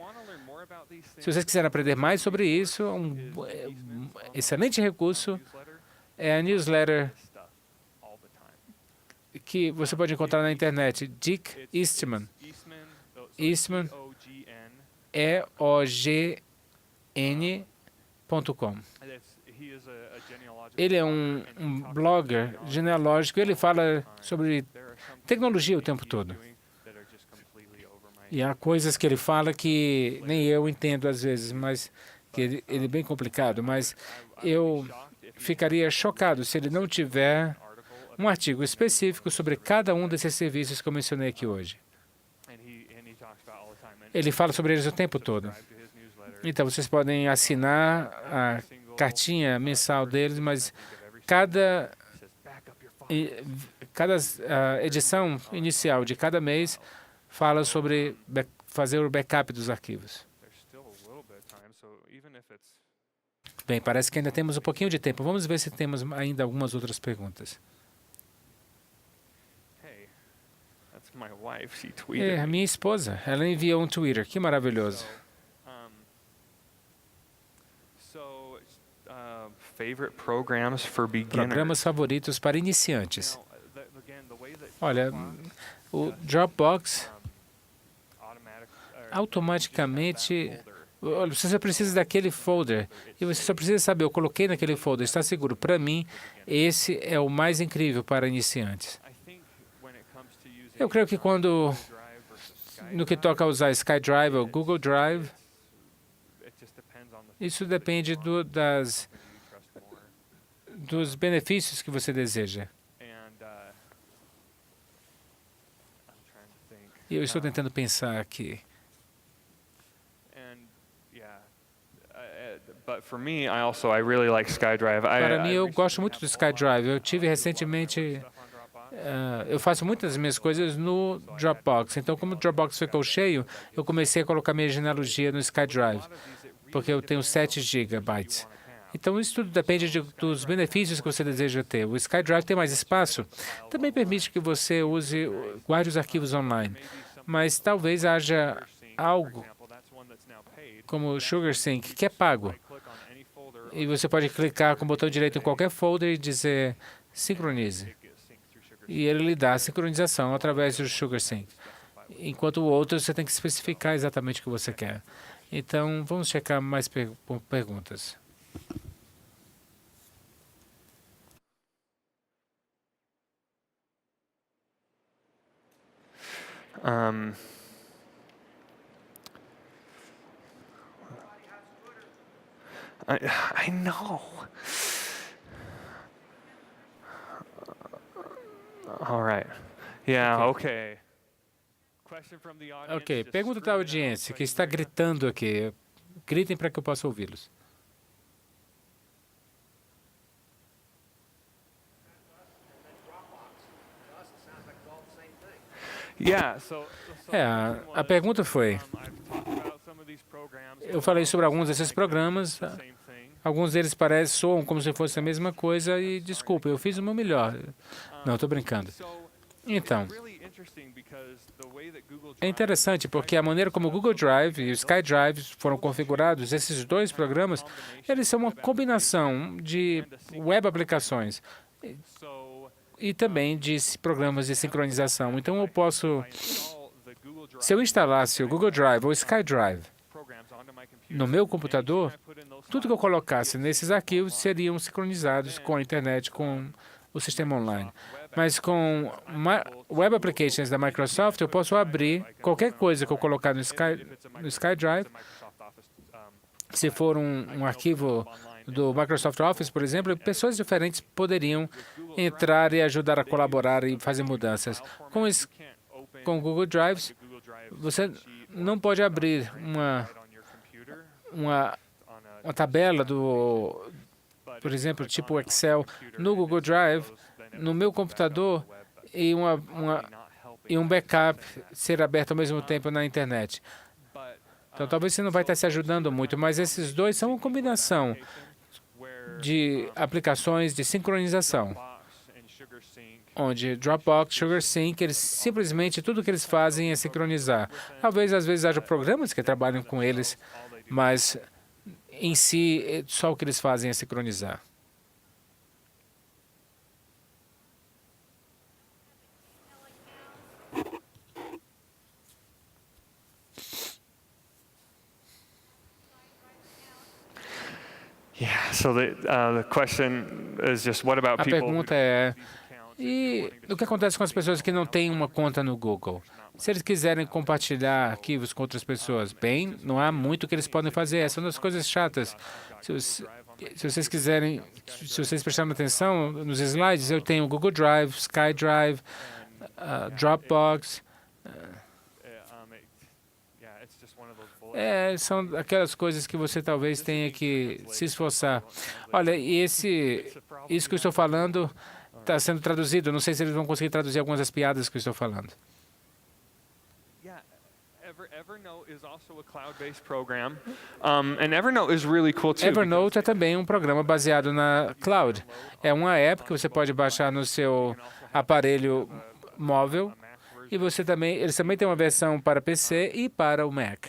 Se vocês quiserem aprender mais sobre isso, excelente recurso é a newsletter que você pode encontrar na internet, Dick Eastman. Eastman, EOGN.com. Ele é um blogger genealógico, ele fala sobre tecnologia o tempo todo. E há coisas que ele fala que nem eu entendo às vezes, mas que ele é bem complicado. Mas eu ficaria chocado se ele não tiver um artigo específico sobre cada um desses serviços que eu mencionei aqui hoje. Ele fala sobre eles o tempo todo. Então, vocês podem assinar a cartinha mensal deles, mas cada edição inicial de cada mês fala sobre fazer o backup dos arquivos. Bem, parece que ainda temos um pouquinho de tempo. Vamos ver se temos ainda algumas outras perguntas. É, a minha esposa, ela enviou um Twitter. Que maravilhoso. Programas favoritos para iniciantes. Olha, o Dropbox automaticamente... Você só precisa daquele folder. E você só precisa saber, eu coloquei naquele folder, está seguro. Para mim, esse é o mais incrível para iniciantes. Eu creio que no que toca a usar SkyDrive ou Google Drive, isso depende dos benefícios que você deseja. E eu estou tentando pensar aqui. Para mim, eu gosto muito do SkyDrive. Eu tive recentemente... eu faço muitas das minhas coisas no Dropbox. Então, como o Dropbox ficou cheio, eu comecei a colocar minha genealogia no SkyDrive, porque eu tenho 7 gigabytes. Então, isso tudo depende dos benefícios que você deseja ter. O SkyDrive tem mais espaço. Também permite que você guarde os arquivos online. Mas talvez haja algo como o SugarSync, que é pago. E você pode clicar com o botão direito em qualquer folder e dizer sincronize. E ele lhe dá a sincronização através do SugarSync. Enquanto o outro, você tem que especificar exatamente o que você quer. Então, vamos checar mais perguntas. I know. All right. Yeah, okay. Ok, pergunta da audiência, que está gritando aqui. Gritem para que eu possa ouvi-los. A pergunta foi, eu falei sobre alguns desses programas, alguns deles soam como se fosse a mesma coisa e, desculpa, eu fiz o meu melhor. Não, estou brincando. Então, é interessante porque a maneira como o Google Drive e o SkyDrive foram configurados, esses dois programas, eles são uma combinação de web aplicações e também de programas de sincronização. Então, se eu instalasse o Google Drive ou o SkyDrive no meu computador, tudo que eu colocasse nesses arquivos seriam sincronizados com a internet, com o sistema online. Mas com Web Applications da Microsoft, eu posso abrir qualquer coisa que eu colocar no SkyDrive. Se for um arquivo do Microsoft Office, por exemplo, pessoas diferentes poderiam entrar e ajudar a colaborar e fazer mudanças. Com o Google Drive, você não pode abrir uma tabela por exemplo, tipo Excel, no Google Drive, no meu computador, e um backup ser aberto ao mesmo tempo na internet. Então, talvez você não vai estar se ajudando muito, mas esses dois são uma combinação de aplicações de sincronização, onde Dropbox, SugarSync, eles simplesmente tudo que eles fazem é sincronizar. Talvez às vezes haja programas que trabalham com eles, mas em si só o que eles fazem é sincronizar. Yeah. So the question is just what about A people? pergunta é: e o que acontece com as pessoas que não têm uma conta no Google? Se eles quiserem compartilhar arquivos com outras pessoas, bem, não há muito que eles podem fazer. Essa é uma das coisas chatas. Se vocês quiserem, se vocês prestarem atenção nos slides, eu tenho Google Drive, SkyDrive, Dropbox. São aquelas coisas que você talvez tenha que se esforçar. Olha, e isso que eu estou falando está sendo traduzido. Não sei se eles vão conseguir traduzir algumas das piadas que eu estou falando. Evernote is also a cloud-based program, and Evernote is really cool too. Evernote é também um programa baseado na cloud. É uma app que você pode baixar no seu aparelho móvel e eles também têm uma versão para PC e para o Mac.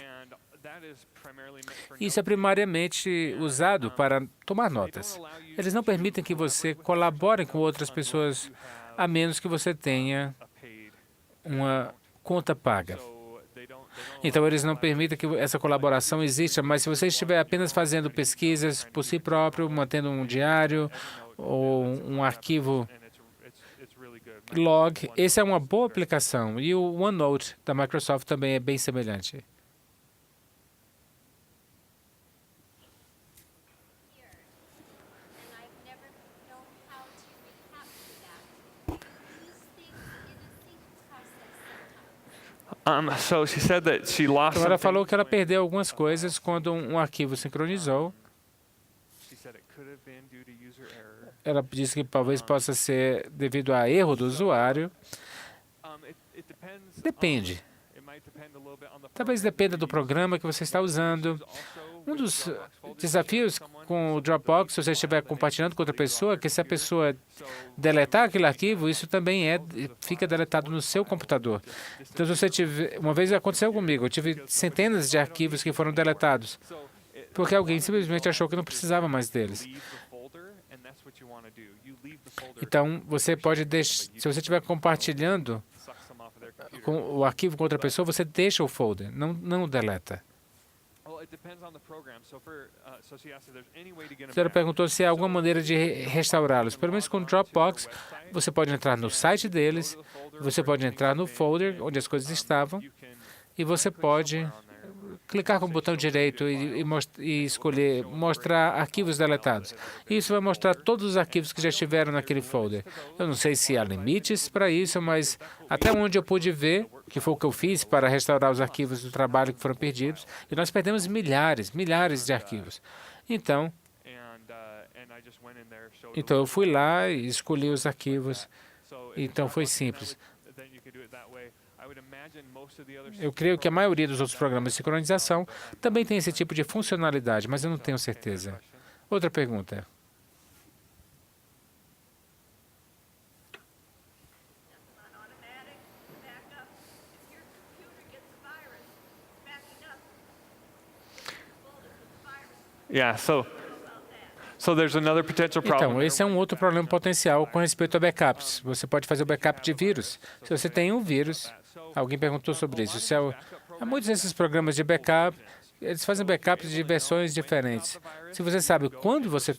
Isso é primariamente usado para tomar notas. Eles não permitem que você colabore com outras pessoas, a menos que você tenha uma conta paga. Então, eles não permitem que essa colaboração exista, mas se você estiver apenas fazendo pesquisas por si próprio, mantendo um diário ou um arquivo log, essa é uma boa aplicação. E o OneNote da Microsoft também é bem semelhante. So she said that she lost Então, ela something. falou que ela perdeu algumas coisas quando um arquivo sincronizou. She said it could have been due to user error. Ela disse que talvez possa ser devido a erro do usuário. It depends. Depende. It might depend a little bit on the Talvez dependa do programa que você está usando. Um dos desafios com o Dropbox, se você estiver compartilhando com outra pessoa, é que se a pessoa deletar aquele arquivo, isso também fica deletado no seu computador. Então, se você tiver... Uma vez aconteceu comigo, eu tive centenas de arquivos que foram deletados, porque alguém simplesmente achou que não precisava mais deles. Então, você pode deixar... Se você estiver compartilhando o arquivo com outra pessoa, você deixa o folder, não o deleta. Ela perguntou se há alguma maneira de restaurá-los. Pelo menos com o Dropbox, você pode entrar no site deles, você pode entrar no folder onde as coisas estavam, e você pode clicar com o botão direito e escolher mostrar arquivos deletados. Isso vai mostrar todos os arquivos que já estiveram naquele folder. Eu não sei se há limites para isso, mas até onde eu pude ver, que foi o que eu fiz para restaurar os arquivos do trabalho que foram perdidos, e nós perdemos milhares de arquivos. Então eu fui lá e escolhi os arquivos. Então foi simples. Eu creio que a maioria dos outros programas de sincronização também tem esse tipo de funcionalidade, mas eu não tenho certeza. Outra pergunta. Então, esse é um outro problema potencial com respeito a backups. Você pode fazer o backup de vírus. Se você tem um vírus, alguém perguntou sobre isso. Há muitos desses programas de backup, eles fazem backups de versões diferentes. Se você sabe quando você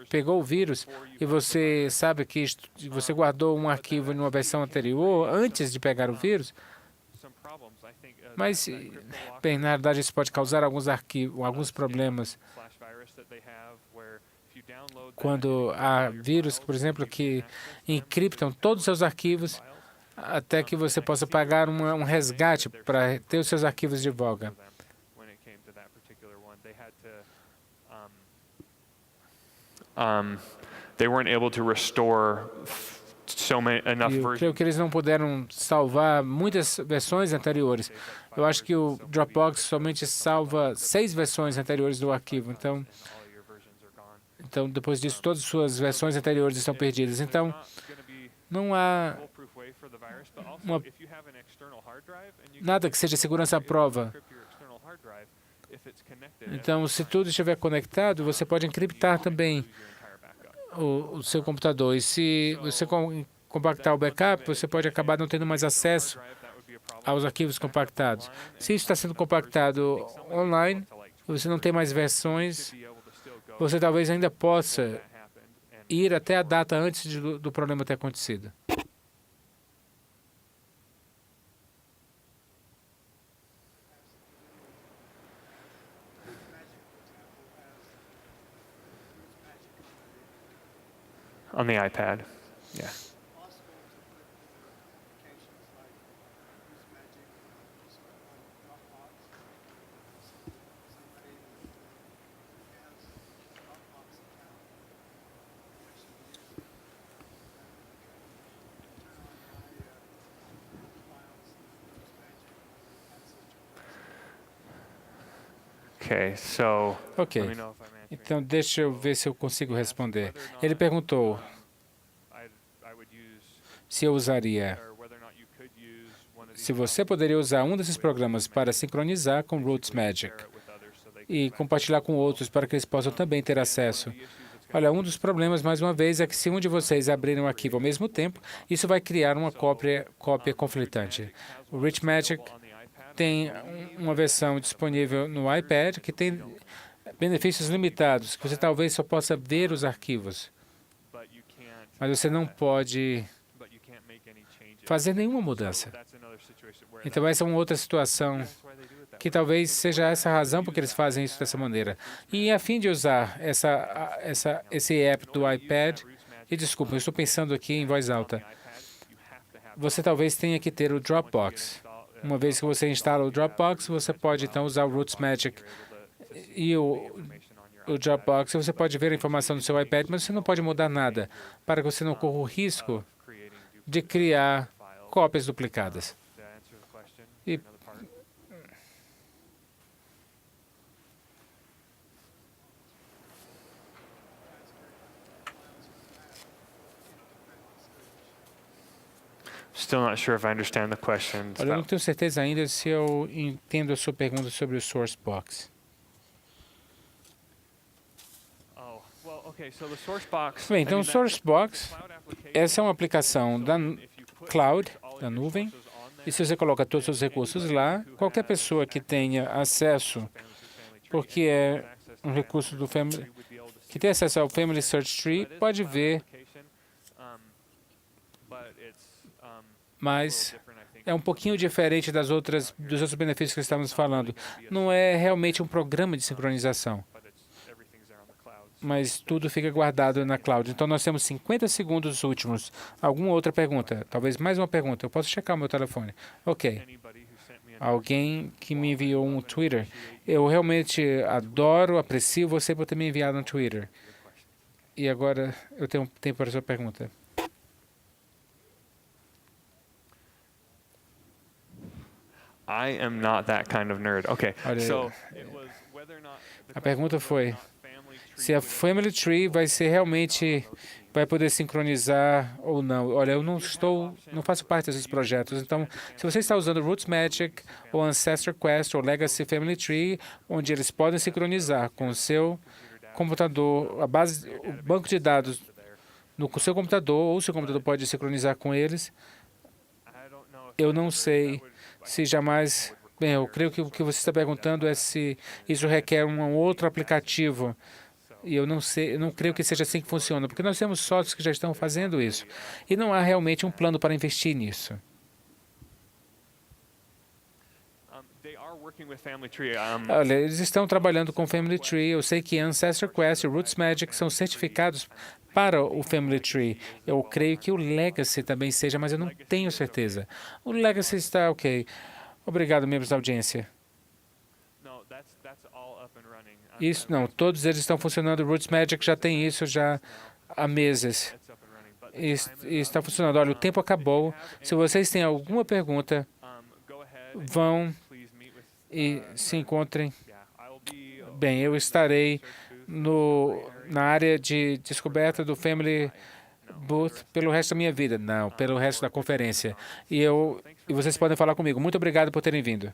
pegou o vírus, e você sabe que você guardou um arquivo em uma versão anterior, antes de pegar o vírus, mas, bem, na verdade, isso pode causar alguns problemas. Quando há vírus, por exemplo, que encriptam todos os seus arquivos, até que você possa pagar um resgate para ter os seus arquivos de volta. They weren't able to restore enough E eu creio que eles não puderam salvar muitas versões anteriores. Eu acho que o Dropbox somente salva 6 versões anteriores do arquivo. Então, depois disso, todas as suas versões anteriores estão perdidas. Então, não há nada que seja segurança à prova. Então, se tudo estiver conectado, você pode encriptar também o seu computador. E se você compactar o backup, você pode acabar não tendo mais acesso aos arquivos compactados. Se isso está sendo compactado online, você não tem mais versões, você talvez ainda possa ir até a data antes do problema ter acontecido. On the iPad. Yeah. Okay, so Ok. let me know if I'm answering. Então, deixa eu ver se eu consigo responder. Ele perguntou se eu usaria, se você poderia usar um desses programas para sincronizar com Roots Magic e compartilhar com outros para que eles possam também ter acesso. Olha, um dos problemas, mais uma vez, é que se um de vocês abrirem um arquivo ao mesmo tempo, isso vai criar uma cópia conflitante. O Rich Magic tem uma versão disponível no iPad que tem benefícios limitados, que você talvez só possa ver os arquivos, mas você não pode fazer nenhuma mudança. Então, essa é uma outra situação que talvez seja essa a razão por que eles fazem isso dessa maneira. E a fim de usar esse app do iPad, e desculpa, eu estou pensando aqui em voz alta, você talvez tenha que ter o Dropbox. Uma vez que você instala o Dropbox, você pode então usar o Roots Magic e o Dropbox. Você pode ver a informação no seu iPad, mas você não pode mudar nada, para que você não corra o risco de criar cópias duplicadas. E Still not sure if I understand the question. olha, eu não tenho certeza ainda se eu entendo a sua pergunta sobre o SourceBox. Bem, então o SourceBox, essa é uma aplicação da cloud, da nuvem, e se você coloca todos os seus recursos lá, qualquer pessoa que tenha acesso, porque é um recurso do Family, que tem acesso ao Family Search Tree, pode ver, mas é um pouquinho diferente dos outros benefícios que estamos falando. Não é realmente um programa de sincronização, mas tudo fica guardado na cloud. Então, nós temos 50 segundos últimos. Alguma outra pergunta? Talvez mais uma pergunta. Eu posso checar o meu telefone. Ok. Alguém que me enviou um Twitter. Eu realmente adoro, aprecio você por ter me enviado um Twitter. E agora eu tenho tempo para a sua pergunta. I am not that kind of nerd. Okay. Olha, So a pergunta foi se a Family Tree vai ser realmente vai poder sincronizar ou não. Olha, eu não faço parte desses projetos. Então, se você está usando Roots Magic ou Ancestor Quest ou Legacy Family Tree, onde eles podem sincronizar com o seu computador, o banco de dados no seu computador, ou o seu computador pode sincronizar com eles, eu não sei se jamais... Bem, eu creio que o que você está perguntando é se isso requer um outro aplicativo. E eu não creio que seja assim que funciona, porque nós temos sócios que já estão fazendo isso. E não há realmente um plano para investir nisso. working with Family Tree. Olha, eles estão trabalhando com Family Tree. Eu sei que Ancestor Quest e Roots Magic são certificados para o Family Tree. Eu creio que o Legacy também seja, mas eu não tenho certeza. O Legacy está ok. Obrigado, membros da audiência. No, that's all up and running. Isso não, todos eles estão funcionando. Roots Magic já tem isso já há meses. It's up and running. But E está funcionando. Olha, o tempo acabou. Se vocês têm alguma pergunta, go ahead. vão Please meet with. e se encontrem. Yeah, I will be. Bem, eu estarei na área de descoberta do Family Booth pelo resto da minha vida. Não, pelo resto da conferência. E vocês podem falar comigo. Muito obrigado por terem vindo.